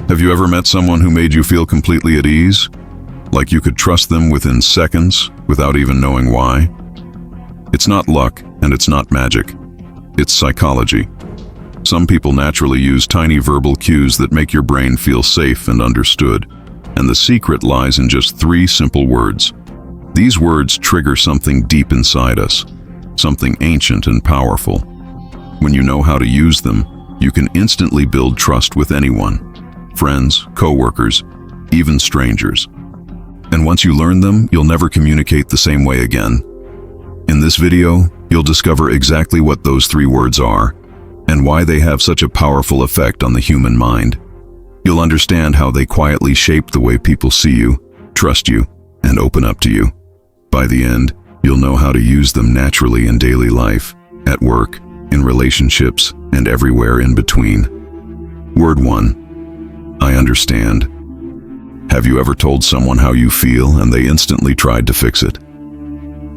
Have you ever met someone who made you feel completely at ease? Like you could trust them within seconds without even knowing why? It's not luck and it's not magic. It's psychology. Some people naturally use tiny verbal cues that make your brain feel safe and understood. And the secret lies in just 3 simple words. These words trigger something deep inside us, something ancient and powerful. When you know how to use them, you can instantly build trust with anyone. Friends, co-workers, even strangers. And once you learn them, you'll never communicate the same way again. In this video, you'll discover exactly what those 3 words are and why they have such a powerful effect on the human mind. You'll understand how they quietly shape the way people see you, trust you, and open up to you. By the end, you'll know how to use them naturally in daily life, at work, in relationships, and everywhere in between. Word 1. I understand. Have you ever told someone how you feel and they instantly tried to fix it?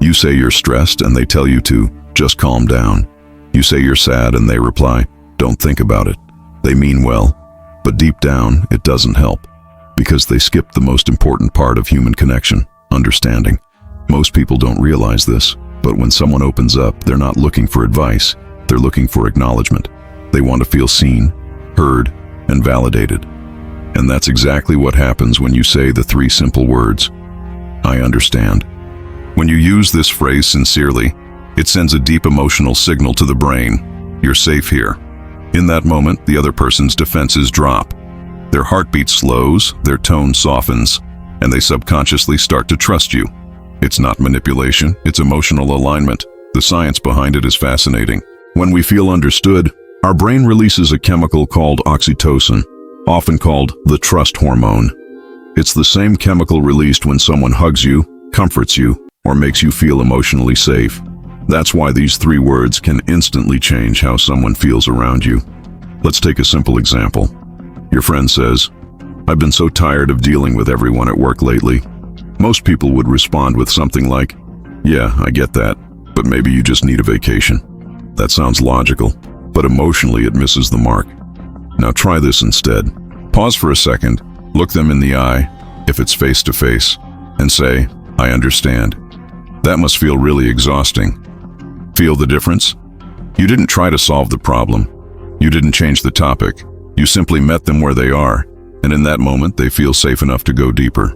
You say you're stressed and they tell you to just calm down. You say you're sad and they reply, don't think about it. They mean well, but deep down it doesn't help because they skip the most important part of human connection, understanding. Most people don't realize this, but when someone opens up, they're not looking for advice. They're looking for acknowledgement. They want to feel seen, heard, and validated. And that's exactly what happens when you say the 3 simple words, I understand. When you use this phrase sincerely, it sends a deep emotional signal to the brain. You're safe here. In that moment, the other person's defenses drop. Their heartbeat slows, their tone softens, and they subconsciously start to trust you. It's not manipulation, it's emotional alignment. The science behind it is fascinating. When we feel understood, our brain releases a chemical called oxytocin, often called the trust hormone. It's the same chemical released when someone hugs you, comforts you, or makes you feel emotionally safe. That's why these 3 words can instantly change how someone feels around you. Let's take a simple example. Your friend says, I've been so tired of dealing with everyone at work lately. Most people would respond with something like, yeah, I get that, but maybe you just need a vacation. That sounds logical, but emotionally it misses the mark. Now try this instead. Pause for a second, look them in the eye, if it's face to face, and say, I understand. That must feel really exhausting. Feel the difference? You didn't try to solve the problem. You didn't change the topic. You simply met them where they are, and in that moment they feel safe enough to go deeper.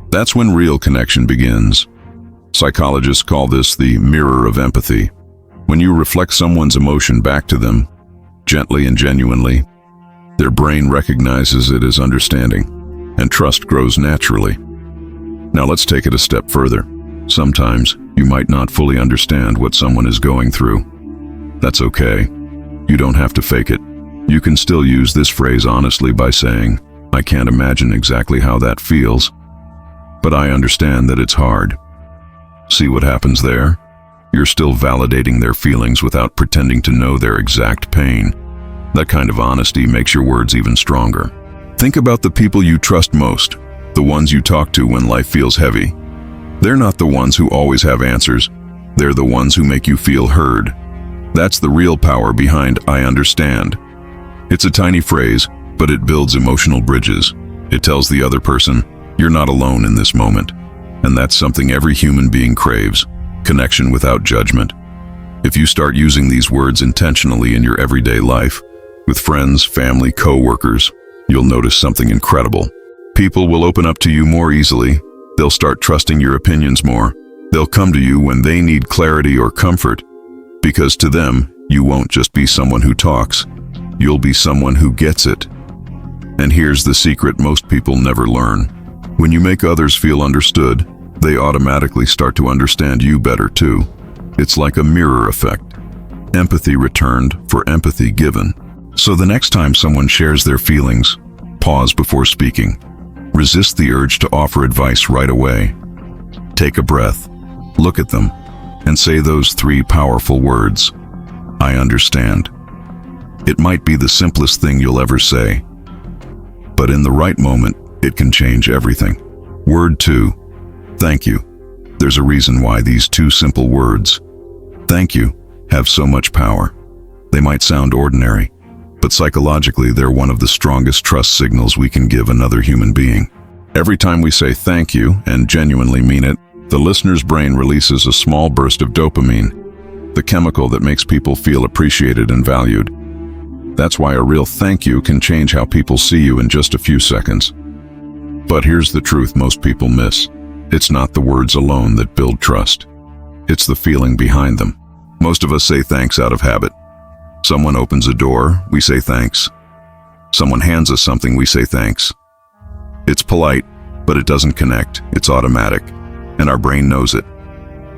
That's when real connection begins. Psychologists call this the mirror of empathy. When you reflect someone's emotion back to them, gently and genuinely, their brain recognizes it as understanding, and trust grows naturally. Now let's take it a step further. Sometimes you might not fully understand what someone is going through. That's okay. You don't have to fake it. You can still use this phrase honestly by saying, I can't imagine exactly how that feels, but I understand that it's hard. See what happens there? You're still validating their feelings without pretending to know their exact pain. That kind of honesty makes your words even stronger. Think about the people you trust most, the ones you talk to when life feels heavy. They're not the ones who always have answers. They're the ones who make you feel heard. That's the real power behind I understand. It's a tiny phrase, but it builds emotional bridges. It tells the other person, you're not alone in this moment. And that's something every human being craves, connection without judgment. If you start using these words intentionally in your everyday life, with friends, family, co-workers, you'll notice something incredible. People will open up to you more easily. They'll start trusting your opinions more. They'll come to you when they need clarity or comfort, because to them, you won't just be someone who talks. You'll be someone who gets it. And here's the secret most people never learn. When you make others feel understood, they automatically start to understand you better too. It's like a mirror effect. Empathy returned for empathy given. So the next time someone shares their feelings, pause before speaking. Resist the urge to offer advice right away. Take a breath, look at them, and say those 3 powerful words. I understand. It might be the simplest thing you'll ever say, but in the right moment, it can change everything. Word 2, thank you. There's a reason why these 2 simple words, thank you, have so much power. They might sound ordinary, but psychologically they're one of the strongest trust signals we can give another human being. Every time we say thank you and genuinely mean it, the listener's brain releases a small burst of dopamine, the chemical that makes people feel appreciated and valued. That's why a real thank you can change how people see you in just a few seconds. But here's the truth most people miss. It's not the words alone that build trust. It's the feeling behind them. Most of us say thanks out of habit. Someone opens a door, we say thanks. Someone hands us something, we say thanks. It's polite, but it doesn't connect. It's automatic, and our brain knows it.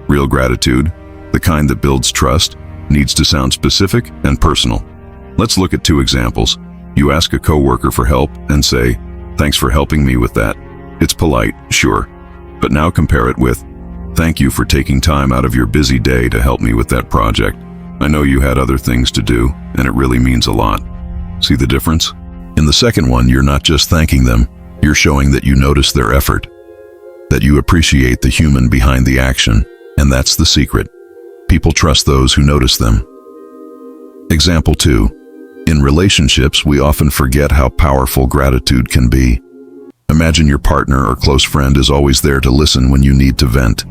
Real gratitude, the kind that builds trust, needs to sound specific and personal. Let's look at two examples. You ask a coworker for help and say, "Thanks for helping me with that." It's polite, sure, but now compare it with, "Thank you for taking time out of your busy day to help me with that project. I know you had other things to do, and it really means a lot." See the difference? In the second one, you're not just thanking them, you're showing that you notice their effort, that you appreciate the human behind the action, and that's the secret. People trust those who notice them. Example 2. In relationships, we often forget how powerful gratitude can be. Imagine your partner or close friend is always there to listen when you need to vent.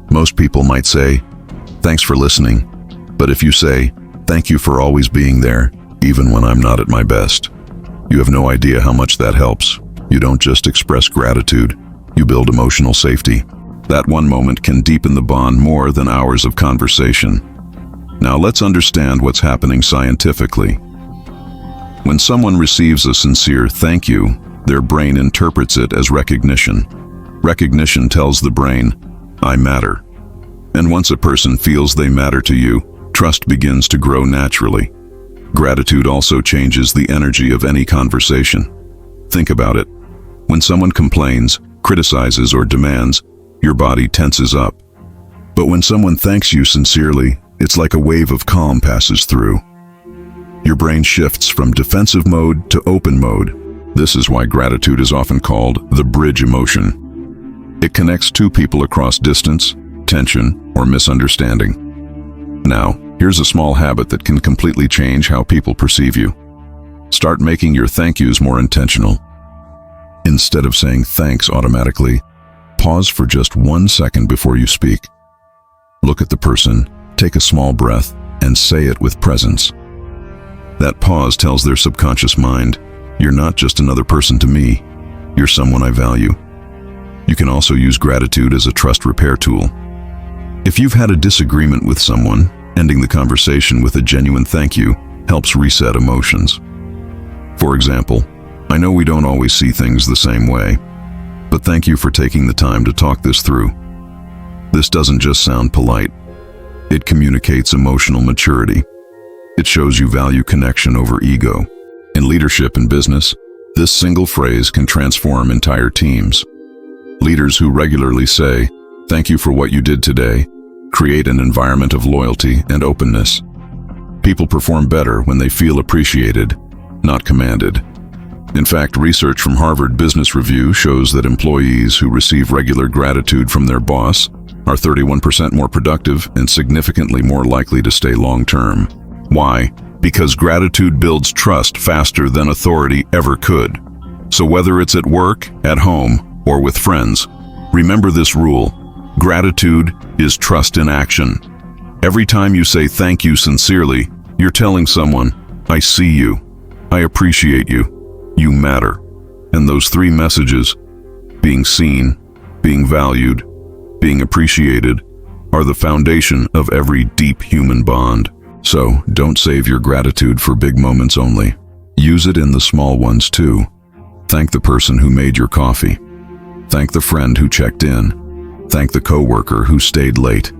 Most people might say, "Thanks for listening," but if you say, "Thank you for always being there, even when I'm not at my best," you have no idea how much that helps. You don't just express gratitude, you build emotional safety. That one moment can deepen the bond more than hours of conversation. Now let's understand what's happening scientifically. When someone receives a sincere thank you, their brain interprets it as recognition. Recognition tells the brain, "I matter." And once a person feels they matter to you, trust begins to grow naturally. Gratitude also changes the energy of any conversation. Think about it. When someone complains, criticizes, or demands, your body tenses up. But when someone thanks you sincerely, it's like a wave of calm passes through. Your brain shifts from defensive mode to open mode. This is why gratitude is often called the bridge emotion. It connects two people across distance, tension, or misunderstanding. Now, here's a small habit that can completely change how people perceive you. Start making your thank yous more intentional. Instead of saying thanks automatically, pause for just 1 second before you speak. Look at the person, take a small breath, and say it with presence. That pause tells their subconscious mind, "You're not just another person to me, you're someone I value." You can also use gratitude as a trust repair tool. If you've had a disagreement with someone, ending the conversation with a genuine thank you helps reset emotions. For example, "I know we don't always see things the same way, but thank you for taking the time to talk this through." This doesn't just sound polite. It communicates emotional maturity. It shows you value connection over ego. In leadership and business, this single phrase can transform entire teams. Leaders who regularly say, "Thank you for what you did today," create an environment of loyalty and openness. People perform better when they feel appreciated, not commanded. In fact, research from Harvard Business Review shows that employees who receive regular gratitude from their boss are 31% more productive and significantly more likely to stay long-term. Why? Because gratitude builds trust faster than authority ever could. So whether it's at work, at home, or with friends, remember this rule: gratitude is trust in action. Every time you say thank you sincerely, you're telling someone, "I see you, I appreciate you, you matter." And those three messages, being seen, being valued, being appreciated, are the foundation of every deep human bond. So, don't save your gratitude for big moments only. Use it in the small ones too. Thank the person who made your coffee. Thank the friend who checked in. Thank the coworker who stayed late.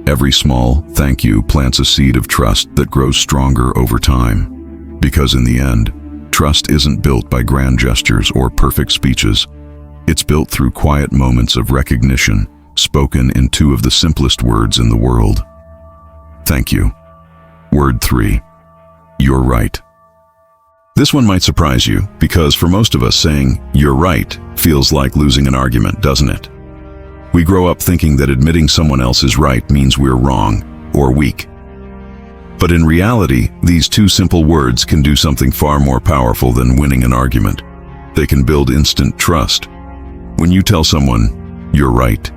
Every small thank you plants a seed of trust that grows stronger over time. Because in the end, trust isn't built by grand gestures or perfect speeches. It's built through quiet moments of recognition, spoken in two of the simplest words in the world. Thank you. Word 3. You're right. This one might surprise you, because for most of us saying, "You're right," feels like losing an argument, doesn't it? We grow up thinking that admitting someone else is right means we're wrong or weak. But in reality, these two simple words can do something far more powerful than winning an argument. They can build instant trust. When you tell someone, "You're right,"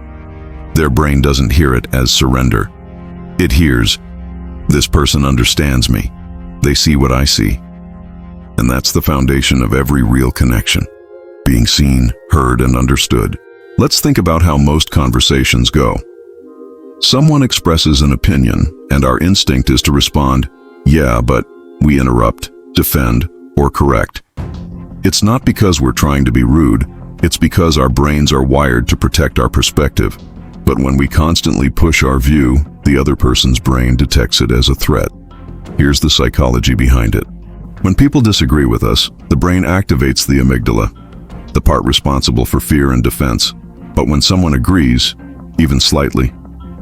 their brain doesn't hear it as surrender. It hears, "This person understands me. They see what I see." And that's the foundation of every real connection. Being seen, heard, and understood. Let's think about how most conversations go. Someone expresses an opinion, and our instinct is to respond, "Yeah, but," we interrupt, defend, or correct. It's not because we're trying to be rude, it's because our brains are wired to protect our perspective. But when we constantly push our view, the other person's brain detects it as a threat. Here's the psychology behind it. When people disagree with us, the brain activates the amygdala, the part responsible for fear and defense. But when someone agrees, even slightly,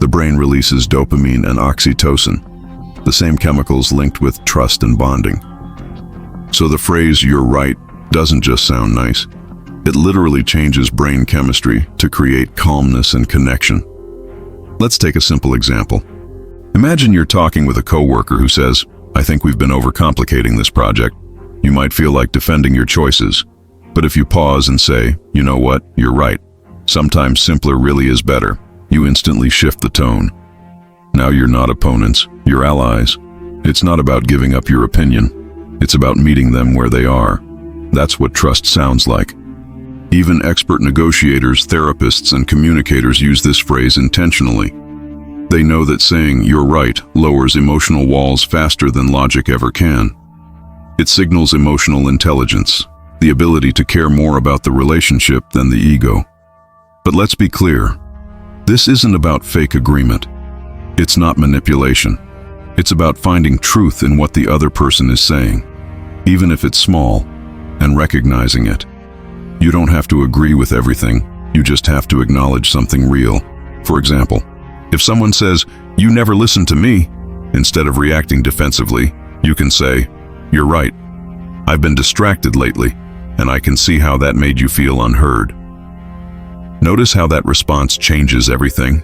the brain releases dopamine and oxytocin, the same chemicals linked with trust and bonding. So the phrase "you're right" doesn't just sound nice. It literally changes brain chemistry to create calmness and connection. Let's take a simple example. Imagine you're talking with a coworker who says, "I think we've been overcomplicating this project." You might feel like defending your choices, but if you pause and say, "You know what, you're right. Sometimes simpler really is better," you instantly shift the tone. Now you're not opponents, you're allies. It's not about giving up your opinion. It's about meeting them where they are. That's what trust sounds like. Even expert negotiators, therapists, and communicators use this phrase intentionally. They know that saying "you're right" lowers emotional walls faster than logic ever can. It signals emotional intelligence, the ability to care more about the relationship than the ego. But let's be clear, this isn't about fake agreement. It's not manipulation. It's about finding truth in what the other person is saying, even if it's small, and recognizing it. You don't have to agree with everything, you just have to acknowledge something real. For example, if someone says, "You never listen to me," instead of reacting defensively, you can say, "You're right. I've been distracted lately, and I can see how that made you feel unheard." Notice how that response changes everything.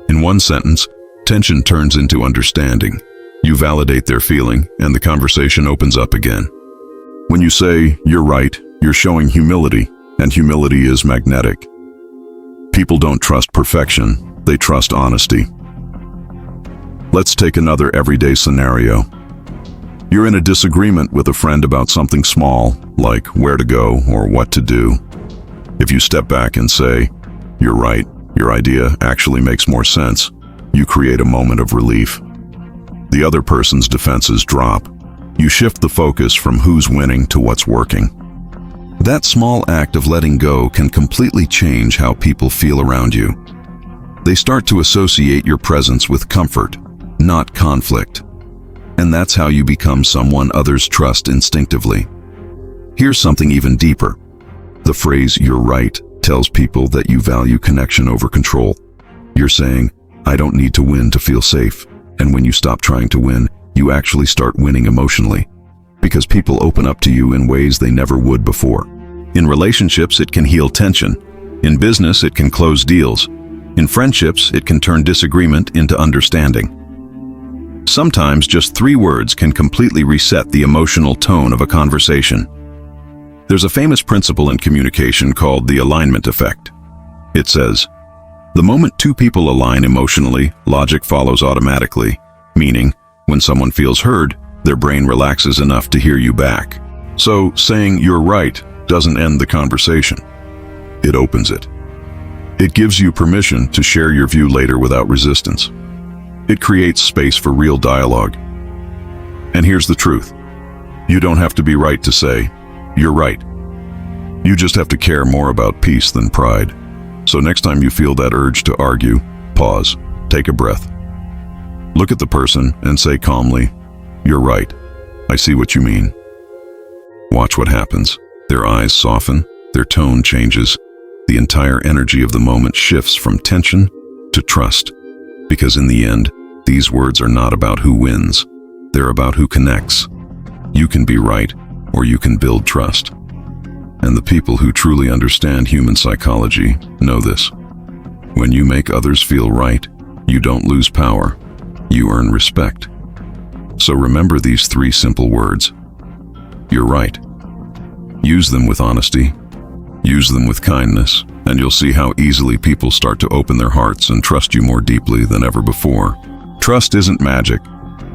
In one sentence, tension turns into understanding. You validate their feeling, and the conversation opens up again. When you say, "You're right," you're showing humility, and humility is magnetic. People don't trust perfection, they trust honesty. Let's take another everyday scenario. You're in a disagreement with a friend about something small, like where to go or what to do. If you step back and say, "You're right, your idea actually makes more sense," you create a moment of relief. The other person's defenses drop. You shift the focus from who's winning to what's working. That small act of letting go can completely change how people feel around you. They start to associate your presence with comfort, not conflict. And that's how you become someone others trust instinctively. Here's something even deeper. The phrase "you're right" tells people that you value connection over control. You're saying, "I don't need to win to feel safe." And when you stop trying to win, you actually start winning emotionally. Because people open up to you in ways they never would before. In relationships, it can heal tension. In business, it can close deals. In friendships, it can turn disagreement into understanding. Sometimes just 3 words can completely reset the emotional tone of a conversation. There's a famous principle in communication called the alignment effect. It says, the moment 2 people align emotionally, logic follows automatically, meaning, when someone feels heard, their brain relaxes enough to hear you back. So, saying "you're right" doesn't end the conversation. It opens it. It gives you permission to share your view later without resistance. It creates space for real dialogue. And here's the truth. You don't have to be right to say, "You're right." You just have to care more about peace than pride. So next time you feel that urge to argue, pause, take a breath. Look at the person and say calmly, "You're right. I see what you mean." Watch what happens. Their eyes soften, their tone changes. The entire energy of the moment shifts from tension to trust. Because in the end, these words are not about who wins. They're about who connects. You can be right, or you can build trust. And the people who truly understand human psychology know this. When you make others feel right, you don't lose power. You earn respect. So remember these 3 simple words. You're right. Use them with honesty. Use them with kindness, and you'll see how easily people start to open their hearts and trust you more deeply than ever before. Trust isn't magic.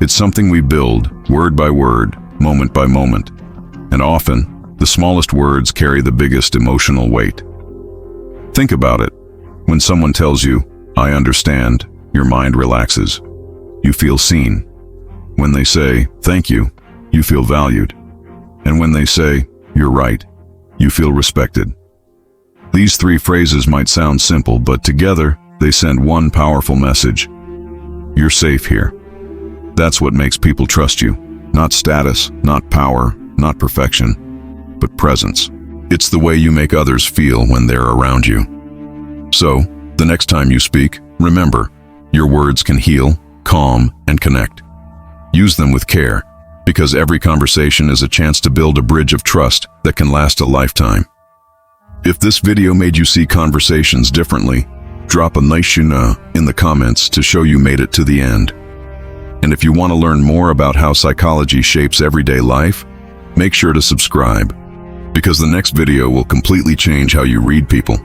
It's something we build, word by word, moment by moment. And often, the smallest words carry the biggest emotional weight. Think about it. When someone tells you, "I understand," your mind relaxes. You feel seen. When they say, "Thank you," you feel valued. And when they say, "You're right," you feel respected. These 3 phrases might sound simple, but together, they send one powerful message. You're safe here. That's what makes people trust you. Not status, not power, not perfection, but presence. It's the way you make others feel when they're around you. So, the next time you speak, remember, your words can heal, calm, and connect. Use them with care, because every conversation is a chance to build a bridge of trust that can last a lifetime. If this video made you see conversations differently, drop a nice in the comments to show you made it to the end. And if you want to learn more about how psychology shapes everyday life, make sure to subscribe, because the next video will completely change how you read people.